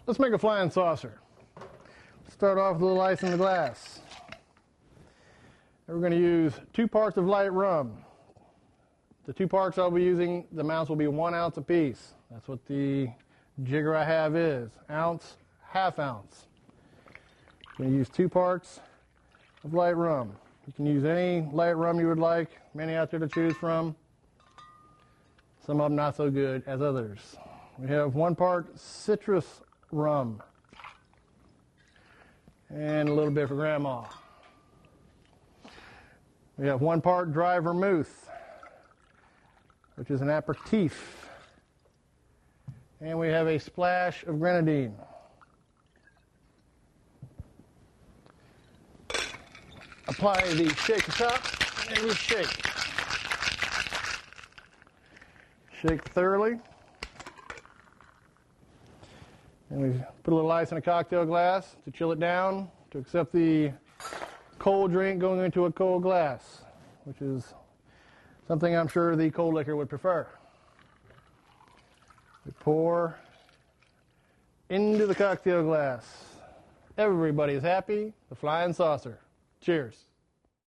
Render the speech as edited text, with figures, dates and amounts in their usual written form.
Let's make a flying saucer. Start off with a little ice in the glass. And we're going to use 2 parts of light rum. The 2 parts I'll be using, the amounts will be 1 ounce apiece. That's what the jigger I have is. Ounce, ½ ounce. I'm going to use 2 parts of light rum. You can use any light rum you would like, many out there to choose from. Some of them not so good as others. We have 1 part citrus rum and a little bit for grandma. We have 1 part dry vermouth, which is an aperitif. And we have a splash of grenadine. Apply the shake top and we shake. Shake thoroughly. And we put a little ice in a cocktail glass to chill it down, to accept the cold drink going into a cold glass, which is something I'm sure the cold liquor would prefer. We pour into the cocktail glass. Everybody's happy. The Flyin Saucer. Cheers.